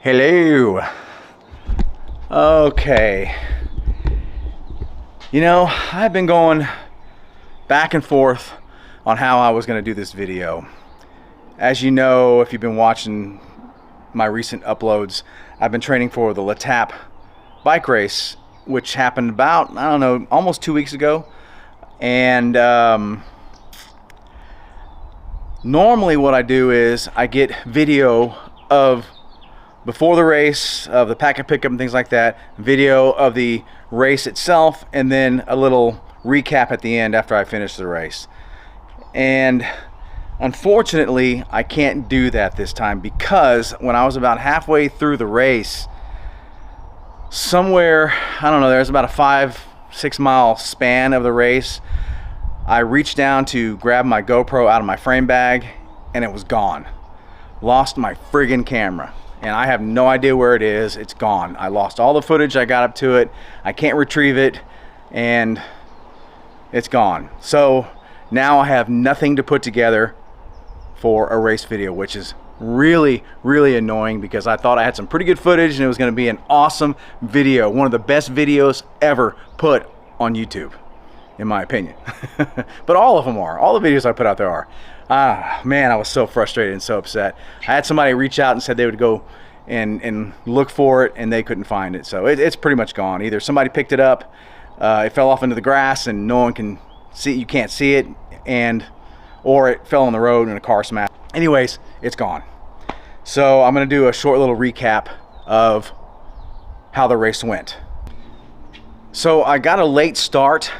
Hello. Okay. You know, I've been going back and forth on how I was going to do this video. As you know, if you've been watching my recent uploads, I've been training for the Letap bike race, which happened about, I don't know, almost 2 weeks ago. And normally what I do is I get video of before the race, of the packet pickup and things like that, video of the race itself, and then a little recap at the end after I finish the race. And unfortunately, I can't do that this time because when I was about halfway through the race, somewhere, I don't know, there's about a 5-6 mile span of the race, I reached down to grab my GoPro out of my frame bag and it was gone. Lost my friggin' camera. And I have no idea where it is. It's gone. I lost all the footage I got up to it. I can't retrieve it, and it's gone. So now I have nothing to put together for a race video, which is really, really annoying because I thought I had some pretty good footage and it was going to be an awesome video. One of the best videos ever put on YouTube, in my opinion. But all of them are. All the videos I put out there are. Man, I was so frustrated and so upset. I had somebody reach out and said they would go and look for it, and they couldn't find it. So it's pretty much gone. Either somebody picked it up, it fell off into the grass and no one can see, you can't see it, or it fell on the road and a car smashed. Anyways, it's gone. So I'm gonna do a short little recap of how the race went. So I got a late start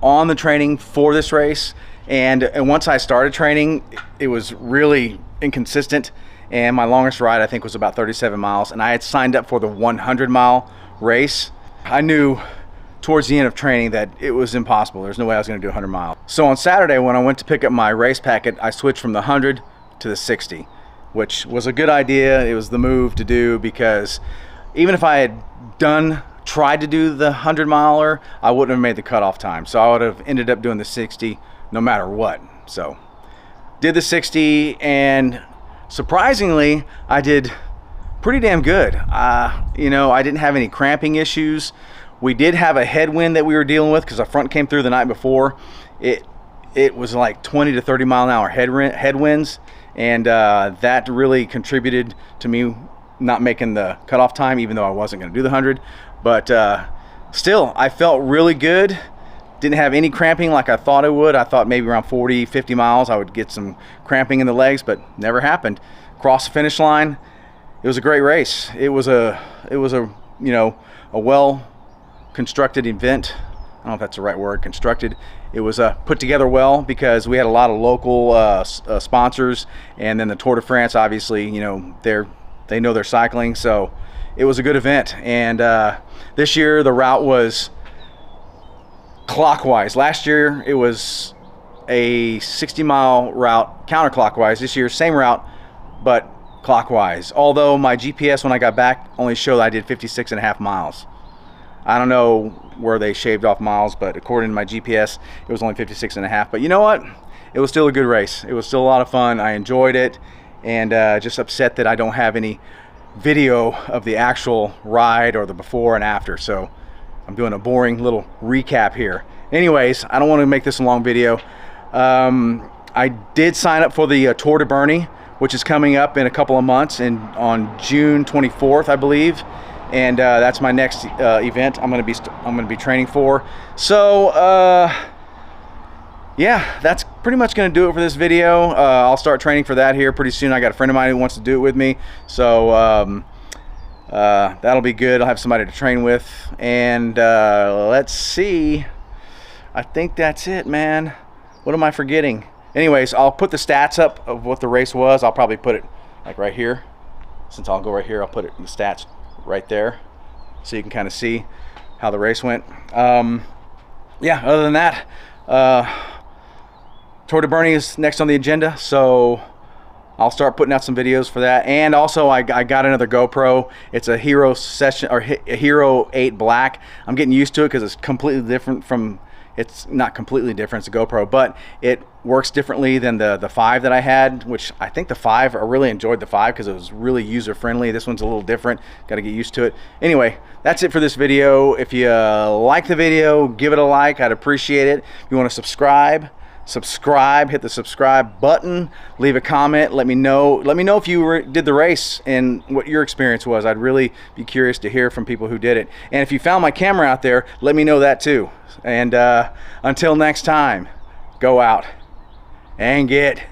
on the training for this race. And once I started training, it was really inconsistent. And my longest ride, I think, was about 37 miles. And I had signed up for the 100-mile race. I knew towards the end of training that it was impossible. There's no way I was going to do 100 miles. So on Saturday, when I went to pick up my race packet, I switched from the 100 to the 60, which was a good idea. It was the move to do because even if I had tried to do the 100-miler, I wouldn't have made the cutoff time. So I would have ended up doing the 60 no matter what. So did the 60, and surprisingly I did pretty damn good. You know, I didn't have any cramping issues. We did have a headwind that we were dealing with because our front came through the night before. It was like 20 to 30 mile an hour headwinds, and that really contributed to me not making the cutoff time, even though I wasn't going to do the 100. But still, I felt really good. Didn't have any cramping like I thought I would. I thought maybe around 40-50 miles I would get some cramping in the legs, but never happened. Crossed the finish line. It was a great race. It was a you know, a well constructed event. I don't know if that's the right word, constructed. It was put together well because we had a lot of local sponsors, and then the Tour de France, obviously, you know, they know their cycling, so it was a good event. And this year the route was clockwise. Last year it was a 60-mile route counterclockwise. This year same route but clockwise, although my GPS when I got back only showed I did 56.5 miles. I don't know where they shaved off miles, but according to my GPS it was only 56.5. But you know what, it was still a good race. It was still a lot of fun. I enjoyed it, and just upset that I don't have any video of the actual ride or the before and after. So I'm doing a boring little recap here. Anyways, I don't want to make this a long video. I did sign up for the Tour de Bernay, which is coming up in a couple of months, and on June 24th, I believe. And that's my next event I'm going to be training for. So yeah, that's pretty much going to do it for this video. I'll start training for that here pretty soon. I got a friend of mine who wants to do it with me, so that'll be good. I'll have somebody to train with, and let's see, I think that's it, man. What am I forgetting? Anyways, I'll put the stats up of what the race was. I'll probably put it like right here. Since I'll go right here, I'll put it in the stats right there so you can kind of see how the race went. Yeah, other than that, Tour de Bernay is next on the agenda, so I'll start putting out some videos for that. And also I got another GoPro. It's a Hero Session, or a Hero 8 Black. I'm getting used to it because it's completely different from It's not completely different, it's a GoPro, but it works differently than the 5 that I had, which I think the 5, I really enjoyed the 5 because it was really user friendly. This one's a little different, got to get used to it. Anyway, that's it for this video. If you like the video, give it a like, I'd appreciate it. If you want to subscribe, hit the subscribe button, leave a comment, let me know if you did the race and what your experience was. I'd really be curious to hear from people who did it. And if you found my camera out there, let me know that too. And until next time, go out and get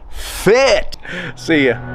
fit. See ya.